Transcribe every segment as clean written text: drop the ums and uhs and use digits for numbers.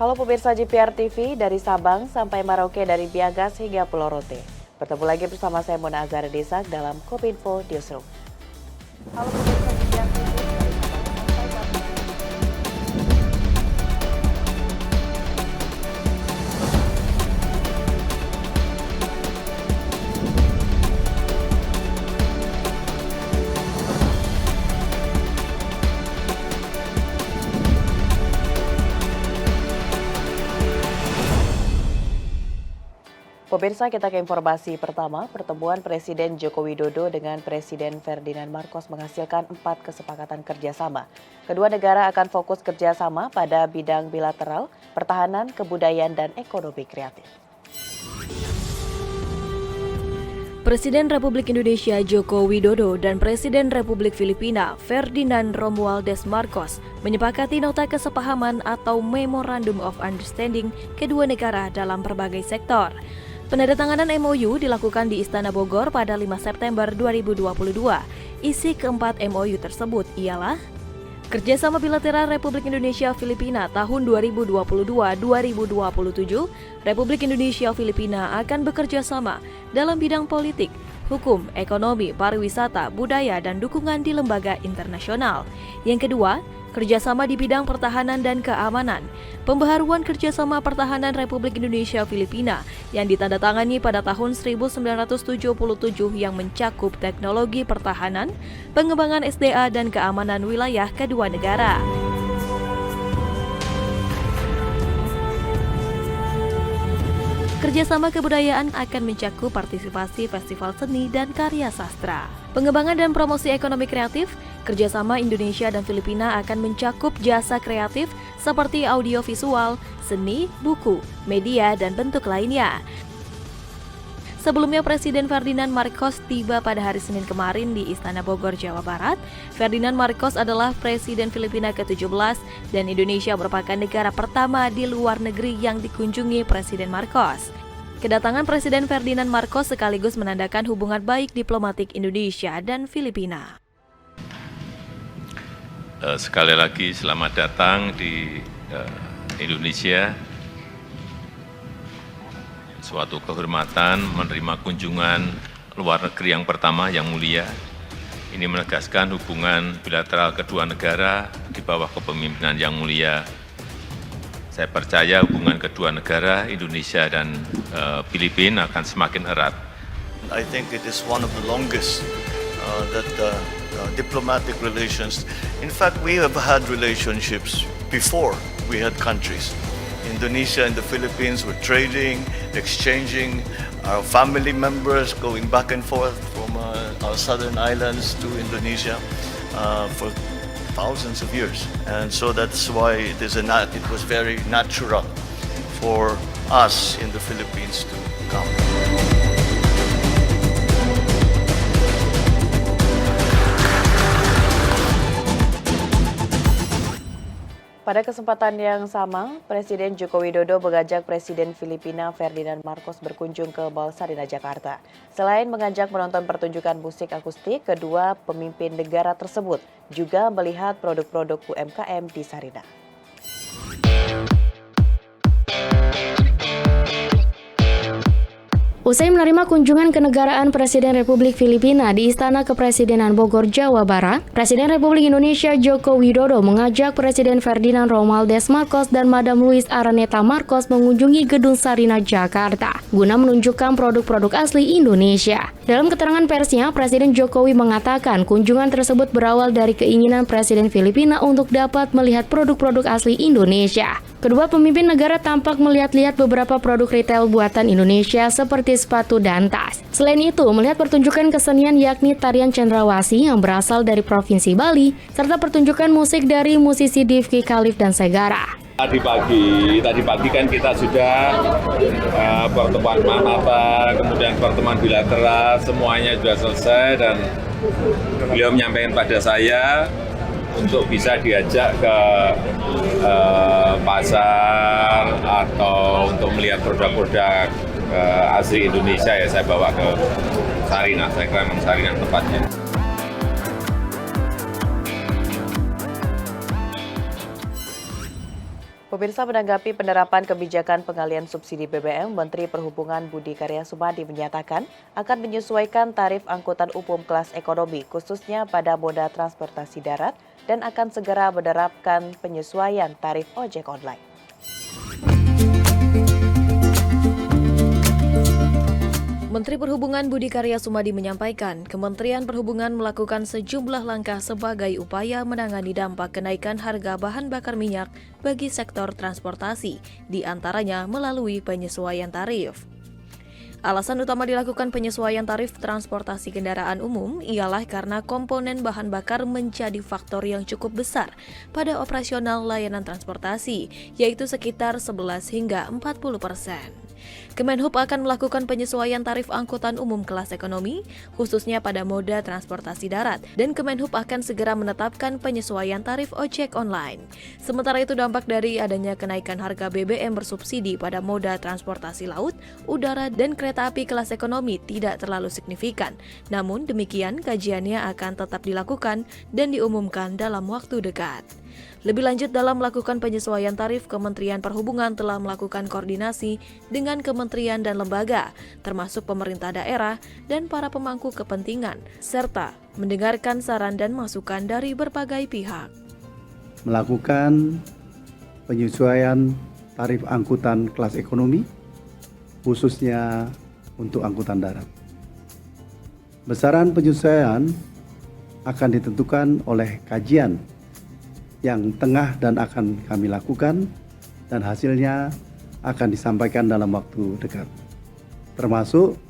Halo pemirsa GPR TV, dari Sabang sampai Merauke, dari Biagas hingga Pulau Rote. Bertemu lagi bersama saya Mona Azhar Desak dalam Kopinfo Newsroom. Halo pemirsa GPR TV, dari Sabang sampai Pemirsa, kita ke informasi pertama. Pertemuan Presiden Joko Widodo dengan Presiden Ferdinand Marcos menghasilkan 4 kesepakatan kerjasama. Kedua negara akan fokus kerjasama pada bidang bilateral, pertahanan, kebudayaan, dan ekonomi kreatif. Presiden Republik Indonesia Joko Widodo dan Presiden Republik Filipina Ferdinand Romualdez Marcos menyepakati nota kesepahaman atau Memorandum of Understanding kedua negara dalam berbagai sektor. Penandatanganan MOU dilakukan di Istana Bogor pada 5 September 2022. Isi keempat MOU tersebut ialah kerjasama bilateral Republik Indonesia-Filipina tahun 2022-2027. Republik Indonesia-Filipina akan bekerja sama dalam bidang politik, hukum, ekonomi, pariwisata, budaya, dan dukungan di lembaga internasional. Yang kedua, kerjasama di bidang pertahanan dan keamanan. Pembaharuan kerjasama pertahanan Republik Indonesia-Filipina yang ditandatangani pada tahun 1977 yang mencakup teknologi pertahanan, pengembangan SDA, dan keamanan wilayah kedua negara. Kerjasama kebudayaan akan mencakup partisipasi festival seni dan karya sastra. Pengembangan dan promosi ekonomi kreatif, kerjasama Indonesia dan Filipina akan mencakup jasa kreatif seperti audiovisual, seni, buku, media, dan bentuk lainnya. Sebelumnya, Presiden Ferdinand Marcos tiba pada hari Senin kemarin di Istana Bogor, Jawa Barat. Ferdinand Marcos adalah Presiden Filipina ke-17 dan Indonesia merupakan negara pertama di luar negeri yang dikunjungi Presiden Marcos. Kedatangan Presiden Ferdinand Marcos sekaligus menandakan hubungan baik diplomatik Indonesia dan Filipina. Sekali lagi selamat datang di Indonesia. Suatu kehormatan menerima kunjungan luar negeri yang pertama yang mulia. Ini menegaskan hubungan bilateral kedua negara di bawah kepemimpinan yang mulia. Saya percaya hubungan kedua negara, Indonesia dan Filipina, akan semakin erat. I think it is one of the longest diplomatic relations. In fact, we have had relationships before we had countries. Indonesia and the Philippines were trading, exchanging our family members, going back and forth from our southern islands to Indonesia for thousands of years. And so that's why it was very natural for us in the Philippines to come. Pada kesempatan yang sama, Presiden Joko Widodo mengajak Presiden Filipina Ferdinand Marcos berkunjung ke Mall Sarina, Jakarta. Selain mengajak menonton pertunjukan musik akustik, kedua pemimpin negara tersebut juga melihat produk-produk UMKM di Sarina. Usai menerima kunjungan kenegaraan Presiden Republik Filipina di Istana Kepresidenan Bogor, Jawa Barat, Presiden Republik Indonesia Joko Widodo mengajak Presiden Ferdinand Romualdez Marcos dan Madam Luis Araneta Marcos mengunjungi Gedung Sarina, Jakarta, guna menunjukkan produk-produk asli Indonesia. Dalam keterangan persnya, Presiden Jokowi mengatakan kunjungan tersebut berawal dari keinginan Presiden Filipina untuk dapat melihat produk-produk asli Indonesia. Kedua pemimpin negara tampak melihat-lihat beberapa produk retail buatan Indonesia seperti sepatu dan tas. Selain itu, melihat pertunjukan kesenian yakni tarian cendrawasih yang berasal dari Provinsi Bali, serta pertunjukan musik dari musisi Difki Khalif dan Segara. Tadi pagi kan kita sudah pertemuan Manhattan, kemudian pertemuan bilateral, semuanya sudah selesai dan beliau menyampaikan pada saya untuk bisa diajak ke pasar atau untuk melihat produk-produk asli Indonesia, ya saya bawa ke Sarina. Saya kira memang Sarina tempatnya. Pemirsa, menanggapi penerapan kebijakan pengalian subsidi BBM, Menteri Perhubungan Budi Karya Sumadi menyatakan akan menyesuaikan tarif angkutan umum kelas ekonomi khususnya pada moda transportasi darat dan akan segera menerapkan penyesuaian tarif ojek online. Menteri Perhubungan Budi Karya Sumadi menyampaikan, Kementerian Perhubungan melakukan sejumlah langkah sebagai upaya menangani dampak kenaikan harga bahan bakar minyak bagi sektor transportasi, di antaranya melalui penyesuaian tarif. Alasan utama dilakukan penyesuaian tarif transportasi kendaraan umum ialah karena komponen bahan bakar menjadi faktor yang cukup besar pada operasional layanan transportasi, yaitu sekitar 11 hingga 40%. Kemenhub akan melakukan penyesuaian tarif angkutan umum kelas ekonomi, khususnya pada moda transportasi darat, dan Kemenhub akan segera menetapkan penyesuaian tarif ojek online. Sementara itu, dampak dari adanya kenaikan harga BBM bersubsidi pada moda transportasi laut, udara, dan kereta api kelas ekonomi tidak terlalu signifikan. Namun demikian, kajiannya akan tetap dilakukan dan diumumkan dalam waktu dekat. Lebih lanjut, dalam melakukan penyesuaian tarif, Kementerian Perhubungan telah melakukan koordinasi dengan kementerian dan lembaga, termasuk pemerintah daerah dan para pemangku kepentingan, serta mendengarkan saran dan masukan dari berbagai pihak. Melakukan penyesuaian tarif angkutan kelas ekonomi, khususnya untuk angkutan darat. Besaran penyesuaian akan ditentukan oleh kajian yang tengah dan akan kami lakukan, dan hasilnya akan disampaikan dalam waktu dekat. Termasuk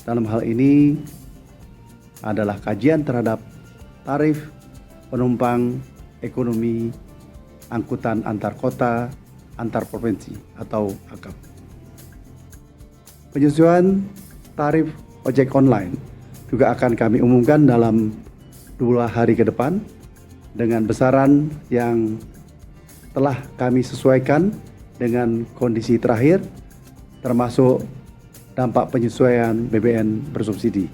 dalam hal ini adalah kajian terhadap tarif penumpang ekonomi angkutan antar kota, antar provinsi atau AKAP. Penyesuaian tarif ojek online juga akan kami umumkan dalam 2 hari ke depan, dengan besaran yang telah kami sesuaikan dengan kondisi terakhir, termasuk dampak penyesuaian BBM bersubsidi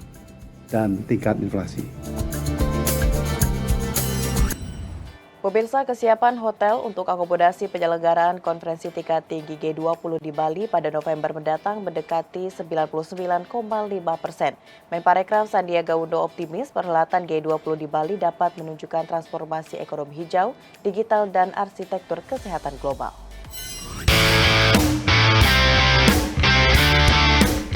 dan tingkat inflasi. Pemirsa, kesiapan hotel untuk akomodasi penyelenggaraan konferensi tingkat tinggi G20 di Bali pada November mendatang mendekati 99,5%. Menparekraf Sandiaga Uno optimis perhelatan G20 di Bali dapat menunjukkan transformasi ekonomi hijau, digital, dan arsitektur kesehatan global.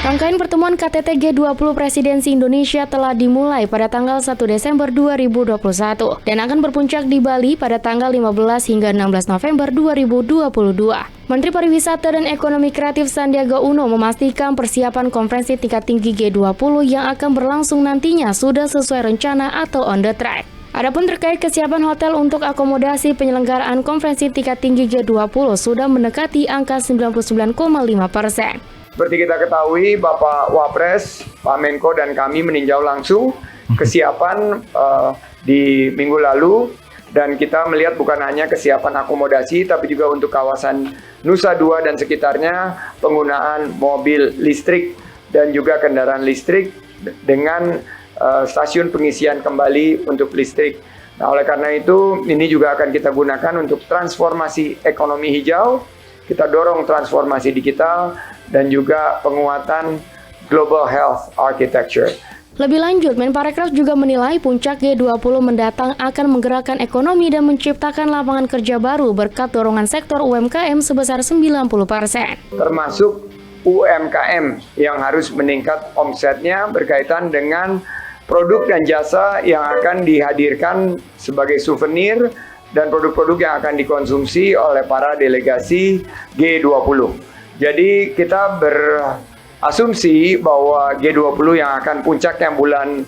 Rangkaian pertemuan KTT G20 Presidensi Indonesia telah dimulai pada tanggal 1 Desember 2021 dan akan berpuncak di Bali pada tanggal 15 hingga 16 November 2022. Menteri Pariwisata dan Ekonomi Kreatif Sandiaga Uno memastikan persiapan konferensi tingkat tinggi G20 yang akan berlangsung nantinya sudah sesuai rencana atau on the track. Adapun terkait kesiapan hotel untuk akomodasi penyelenggaraan konferensi tingkat tinggi G20 sudah mendekati angka 99,5%. Seperti kita ketahui, Bapak Wapres, Pak Menko, dan kami meninjau langsung kesiapan di minggu lalu, dan kita melihat bukan hanya kesiapan akomodasi, tapi juga untuk kawasan Nusa Dua dan sekitarnya, penggunaan mobil listrik dan juga kendaraan listrik dengan stasiun pengisian kembali untuk listrik. Nah, oleh karena itu, ini juga akan kita gunakan untuk transformasi ekonomi hijau, kita dorong transformasi digital, dan juga penguatan global health architecture. Lebih lanjut, Menparekraf juga menilai puncak G20 mendatang akan menggerakkan ekonomi dan menciptakan lapangan kerja baru berkat dorongan sektor UMKM sebesar 90%. Termasuk UMKM yang harus meningkat omsetnya berkaitan dengan produk dan jasa yang akan dihadirkan sebagai souvenir dan produk-produk yang akan dikonsumsi oleh para delegasi G20. Jadi kita berasumsi bahwa G20 yang akan puncaknya bulan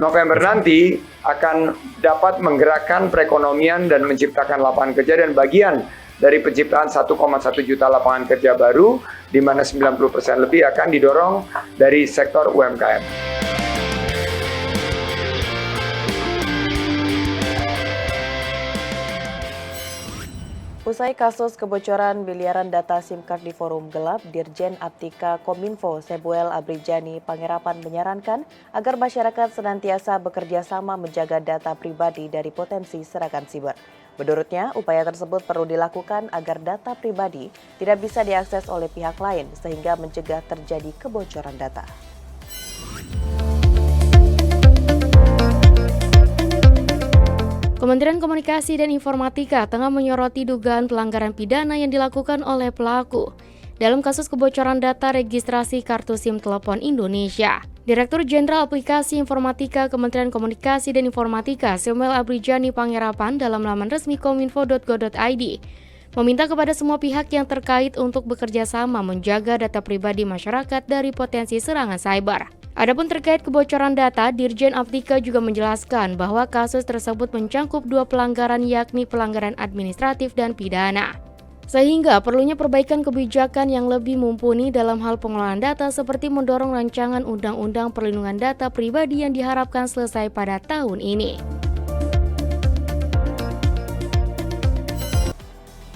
November nanti akan dapat menggerakkan perekonomian dan menciptakan lapangan kerja, dan bagian dari penciptaan 1,1 juta lapangan kerja baru, di mana 90% lebih akan didorong dari sektor UMKM. Usai kasus kebocoran miliaran data SIM card di forum gelap, Dirjen Aptika Kominfo Sebuel Abrijani Pangerapan menyarankan agar masyarakat senantiasa bekerja sama menjaga data pribadi dari potensi serangan siber. Menurutnya, upaya tersebut perlu dilakukan agar data pribadi tidak bisa diakses oleh pihak lain sehingga mencegah terjadi kebocoran data. Kementerian Komunikasi dan Informatika tengah menyoroti dugaan pelanggaran pidana yang dilakukan oleh pelaku dalam kasus kebocoran data registrasi kartu SIM telepon Indonesia. Direktur Jenderal Aplikasi Informatika Kementerian Komunikasi dan Informatika Samuel Abrijani Panggerapan dalam laman resmi kominfo.go.id meminta kepada semua pihak yang terkait untuk bekerja sama menjaga data pribadi masyarakat dari potensi serangan cyber. Adapun terkait kebocoran data, Dirjen Aptika juga menjelaskan bahwa kasus tersebut mencangkup 2 pelanggaran yakni pelanggaran administratif dan pidana. Sehingga perlunya perbaikan kebijakan yang lebih mumpuni dalam hal pengelolaan data seperti mendorong rancangan Undang-Undang Perlindungan Data Pribadi yang diharapkan selesai pada tahun ini.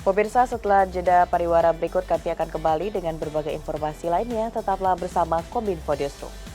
Pemirsa, setelah jeda pariwara berikut kami akan kembali dengan berbagai informasi lainnya. Tetaplah bersama Kominfo Newsroom.